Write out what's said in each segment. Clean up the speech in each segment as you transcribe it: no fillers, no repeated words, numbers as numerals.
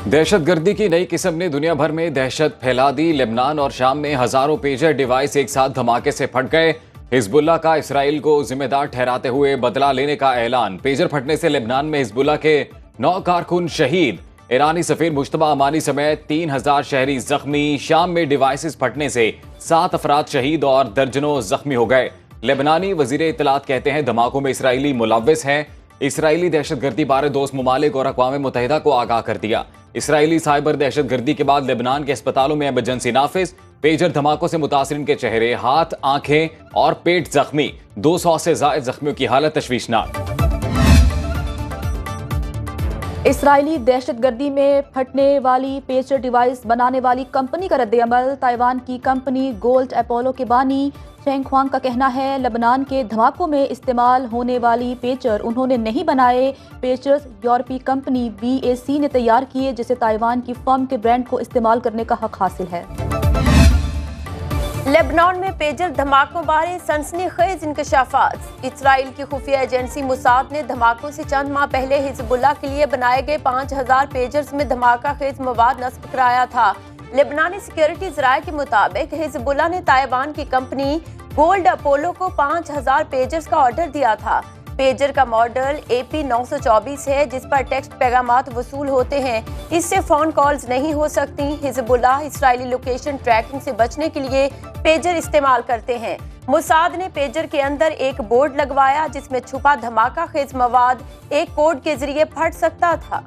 दहशत गर्दी की नई किस्म ने दुनिया भर में दहशत फैला दी। लेबनान और शाम में हजारों पेजर डिवाइस एक साथ धमाके से फट गए। हिजबुल्लाह का इसराइल को जिम्मेदार ठहराते हुए बदला लेने का ऐलान। पेजर फटने से लेबनान में हिजबुल्लाह के 9 कारकुन शहीद। ईरानी सफीर मुश्तबा अमानी समेत 3000 शहरी जख्मी। शाम में डिवाइसेस फटने से 7 अफराद शहीद और दर्जनों जख्मी हो गए। लेबनानी वजीर इत्तलात कहते हैं धमाकों में इसराइली मुलव्विस हैं। इसराइली दहशतगर्दी बारे दोस्त ममालिक और अक़वाम मुत्तहिदा को आगाह कर दिया। इसराइली साइबर दहशतगर्दी के बाद लेबनान के अस्पतालों में इमरजेंसी नाफिज। पेजर धमाकों से मुतासिरीन के चेहरे, हाथ, आंखें और पेट जख्मी। 200 से ज़ायद जख्मियों की हालत तशवीशनाक। इसराइली दहशतगर्दी में फटने वाली पेजर डिवाइस बनाने वाली कंपनी का रद्द-ए-अमल। ताइवान की कंपनी गोल्ड अपोलो के बानी फेंग हुआंग का कहना है लेबनान के धमाकों में इस्तेमाल होने वाली पेजर उन्होंने नहीं बनाए। पेजर्स यूरोपीय कंपनी BAC ने तैयार किए जिसे ताइवान की फर्म के ब्रांड को इस्तेमाल करने का हक हासिल है। लेबनान में पेजर धमाकों बारे सनसनीखेज इंकशाफात। इसराइल की खुफिया एजेंसी मुसाद ने धमाकों से चंद माह पहले हिजबुल्लाह के लिए बनाए गए 5000 पेजर्स में धमाका खेज मवाद नस्ब कराया था। लेबनानी सिक्योरिटी ज़राए के मुताबिक हिजबुल्लाह ने ताइवान की कंपनी गोल्ड अपोलो को 5000 पेजर्स का ऑर्डर दिया था। पेजर का मॉडल AP924 है जिस पर टेक्स्ट पैगामात वसूल होते हैं। इससे फोन कॉल्स नहीं हो सकती। हिजबुल्लाह इसराइली लोकेशन ट्रैकिंग से बचने के लिए पेजर इस्तेमाल करते हैं। मुसाद ने पेजर के अंदर एक बोर्ड लगवाया जिसमें छुपा धमाका खेज मवाद एक कोड के जरिए फट सकता था।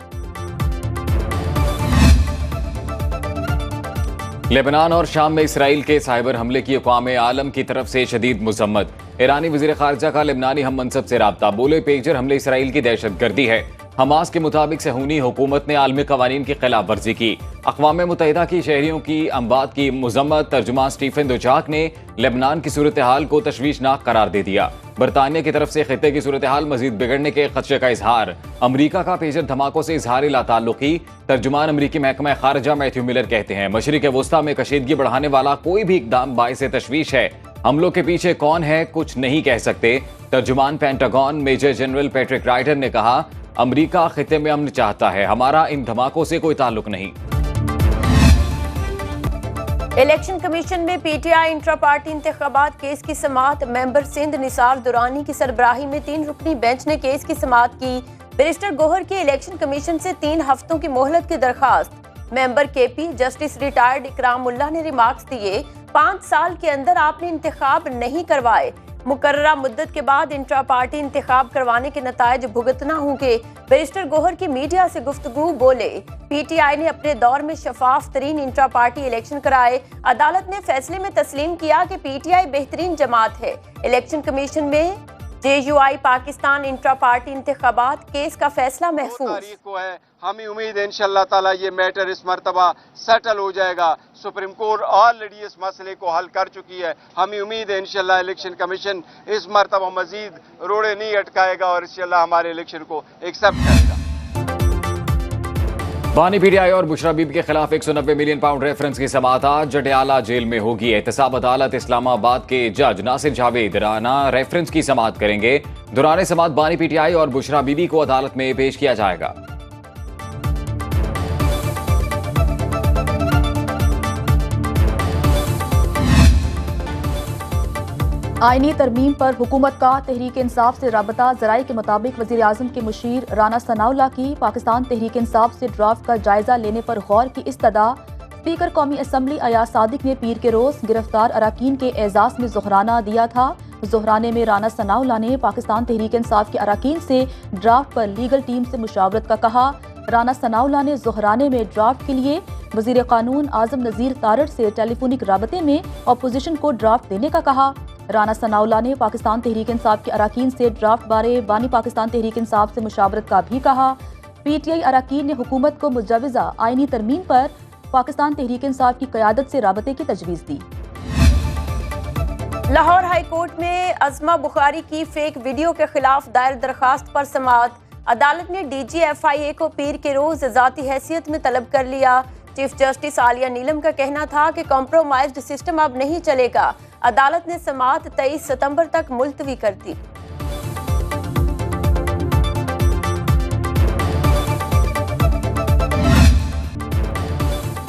लेबनान और शाम में इसराइल के साइबर हमले की अक़वाम आलम की तरफ से शदीद मज़म्मत। ईरानी वज़ीर ख़ारिजा का लेबनानी हम मनसब से राब्ता। बोले पेजर हमले इसराइल की दहशत गर्दी है। हमास के मुताबिक सहूनी हुकूमत ने आलमी क़वानीन की खिलाफ वर्जी की। अक़वाम मुत्तहिदा की शहरियों की अमवात की मज़म्मत। तर्जुमान स्टीफन दुजाक ने लेबनान की सूरत हाल को तशवीशनाक करार दे दिया। बरतानिया की तरफ से खित्ते की सूरत हाल मजीद बिगड़ने के खदशे का इजहार। अमरीका का पेजर धमाकों से इजहार लाताल्लुकी। तर्जुमान अमरीकी महकमा खारजा मैथ्यू मिलर कहते हैं मशरिक़ वस्ता में कशीदगी बढ़ाने वाला कोई भी इक़दाम बाइसे तशवीश है। हमलों के पीछे कौन है कुछ नहीं कह सकते। तर्जुमान Pentagon major general Patrick Ryder ने कहा अमरीका खित्ते में अमन चाहता है, हमारा इन धमाकों से कोई ताल्लुक नहीं। इलेक्शन कमीशन में PTI इंट्रा पार्टी इंतखाबात केस की समाअत। मेंबर सिंध निसार दुरानी की सरबराही में 3 रुकनी बेंच ने केस की समाअत की। बैरिस्टर गोहर की इलेक्शन कमीशन से 3 हफ्तों की मोहलत की दरखास्त। Member KP justice retired Ikramullah ने रिमार्क्स दिए 5 साल के अंदर आपने इंतखाब नहीं करवाए। मुकर्ररा मुद्दत के बाद इंट्रा पार्टी इंतखाब करवाने के नतायज भुगतना होंगे। बैरिस्टर गोहर की मीडिया से गुफ्तगू बोले PTI ने अपने दौर में शफाफ तरीन इंट्रा पार्टी इलेक्शन कराए। अदालत ने फैसले में तस्लीम किया कि PTI बेहतरीन जमात है। इलेक्शन कमीशन में JUI पाकिस्तान इंट्रा पार्टी इंतखाबात केस का फैसला महफूज है। हमें उम्मीद है इंशाअल्लाह ताला ये मैटर इस मरतबा सेटल हो जाएगा। सुप्रीम कोर्ट ऑलरेडी इस मसले को हल कर चुकी है। हमें उम्मीद है इंशाअल्लाह इलेक्शन कमीशन इस मरतबा मजीद रोड़े नहीं अटकाएगा और इंशाअल्लाह हमारे इलेक्शन को एक्सेप्ट करेगा। बानी PTI और बुशरा बीबी के खिलाफ 190 मिलियन पाउंड रेफरेंस की समाअत आज जटियाला जेल में होगी। एहतसाब अदालत इस्लामाबाद के जज नासिर जावेद राना रेफरेंस की समाअत करेंगे। दौरान समाअत बानी PTI और बुशरा बीबी को अदालत में पेश किया जाएगा। आईनी तरमीम पर हुकूमत का तहरीक इंसाफ से राबता। ज़राए के मुताबिक वज़ीर आज़म के मुशीर राना सनाउल्लाह की पाकिस्तान तहरीक इंसाफ से ड्राफ्ट का जायजा लेने पर गौर की इस्तदा। स्पीकर कौमी असम्बली अयाज सादिक ने पीर के रोज़ गिरफ्तार अराकीन के एजाज़ में ज़ोहराना दिया था। ज़ोहराने में राना सनाउल्लाह ने पाकिस्तान तहरीक इंसाफ के अराकीन से ड्राफ्ट पर लीगल टीम से मुशावरत का कहा। राना सनाउल्लाह ने ज़ोहराने में ड्राफ्ट के लिए वज़ीर कानून आज़म नज़ीर तारड़ से टेलीफोनिक राबते में अपोजिशन को ड्राफ्ट देने का कहा। राना सनाउल्लाह ने पाकिस्तान तहरीक इंसाफ के अराकीन से ड्राफ्ट बारे बानी पाकिस्तान तहरीक इंसाफ से मुशावरत का भी कहा। PTI अराकीन ने हुकूमत को मुजवज़ा आईनी तरमीम पर पाकिस्तान तहरीक इंसाफ की क़यादत से राबते की तजवीज़ दी। लाहौर हाई कोर्ट में अज़मा बुखारी की फेक वीडियो के खिलाफ दायर दरखास्त पर समाअत। अदालत ने DG FIA को पीर के रोज ज़ाती हैसियत में तलब कर लिया। चीफ जस्टिस आलिया नीलम का कहना था कि कॉम्प्रोमाइज्ड सिस्टम अब नहीं चलेगा। अदालत ने समाअत 23 सितंबर तक मुलतवी कर दी।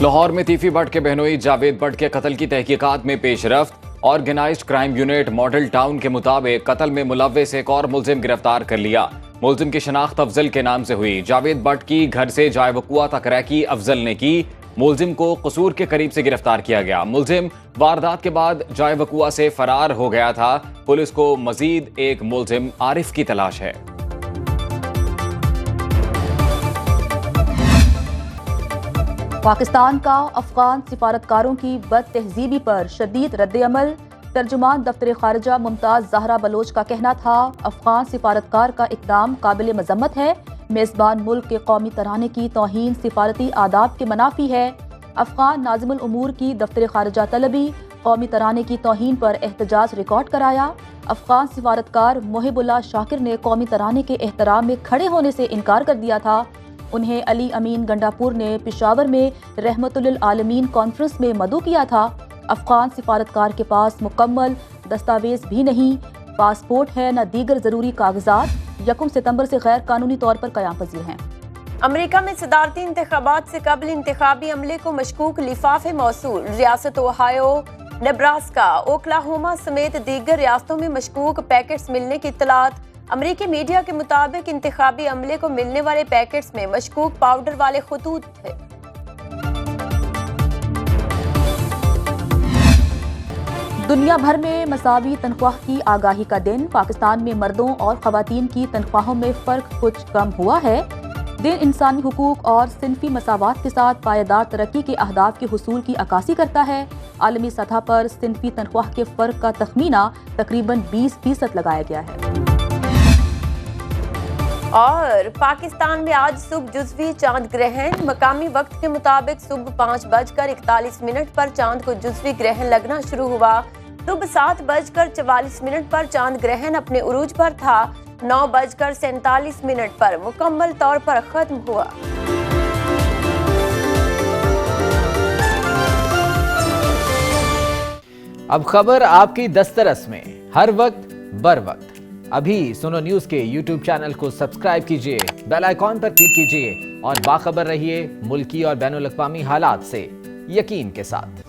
لاہور میں تیفی بٹ کے بہنوئی جاوید بٹ کے قتل کی تحقیقات میں پیش رفت۔ Organised crime unit Model Town کے مطابق قتل میں ملوث ایک اور ملزم گرفتار کر لیا۔ ملزم کی شناخت افضل کے نام سے ہوئی۔ جاوید بٹ کی گھر سے جائے وقوع تک ریکی افضل نے کی۔ ملزم کو قصور کے قریب سے گرفتار کیا گیا۔ ملزم واردات کے بعد جائے وقوع سے فرار ہو گیا تھا۔ پولیس کو مزید ایک ملزم عارف کی تلاش ہے۔ پاکستان کا افغان سفارتکاروں کی بد تہذیبی پر شدید رد عمل۔ ترجمان دفتر خارجہ ممتاز زہرا بلوچ کا کہنا تھا، افغان سفارتکار کا اقدام قابل مذمت ہے۔ میزبان ملک کے قومی ترانے کی توہین سفارتی آداب کے منافی ہے۔ افغان ناظم الامور کی دفتر خارجہ طلبی، قومی ترانے کی توہین پر احتجاج ریکارڈ کرایا۔ افغان سفارتکار محب اللہ شاکر نے قومی ترانے کے احترام میں کھڑے ہونے سے انکار کر دیا تھا۔ انہیں علی امین گنڈاپور نے پشاور میں رحمت للعالمین کانفرنس میں مدعو کیا تھا۔ افغان سفارتکار کے پاس مکمل دستاویز بھی نہیں، پاسپورٹ ہے نہ دیگر ضروری کاغذات، 1 ستمبر سے غیر قانونی طور پر قیام پذیر ہیں۔ امریکہ میں صدارتی انتخابات سے قبل انتخابی عملے کو مشکوک لفافے موصول۔ ریاست اوہایو، نیبراسکا، اوکلاہوما سمیت دیگر ریاستوں میں مشکوک پیکٹس ملنے کی اطلاعات۔ امریکی میڈیا کے مطابق انتخابی عملے کو ملنے والے پیکٹس میں مشکوک پاؤڈر والے خطوط تھے۔ دنیا بھر میں مساوی تنخواہ کی آگاہی کا دن۔ پاکستان میں مردوں اور خواتین کی تنخواہوں میں فرق کچھ کم ہوا ہے۔ دن انسانی حقوق اور صنفی مساوات کے ساتھ پائیدار ترقی کے اہداف کے حصول کی عکاسی کرتا ہے۔ عالمی سطح پر صنفی تنخواہ کے فرق کا تخمینہ تقریباً 20% لگایا گیا ہے۔ اور پاکستان میں آج صبح جزوی چاند گرہن۔ مقامی وقت کے مطابق صبح 5:41 پر چاند کو جزوی گرہن لگنا شروع ہوا۔ صبح 7:44 پر چاند گرہن اپنے عروج پر تھا۔ 9:47 پر مکمل طور پر ختم ہوا۔ اب خبر آپ کی دسترس میں، ہر وقت بر وقت۔ ابھی سنو نیوز کے یوٹیوب چینل کو سبسکرائب کیجئے، بیل آئیکن پر کلک کیجئے اور باخبر رہیے ملکی اور بین الاقوامی حالات سے یقین کے ساتھ۔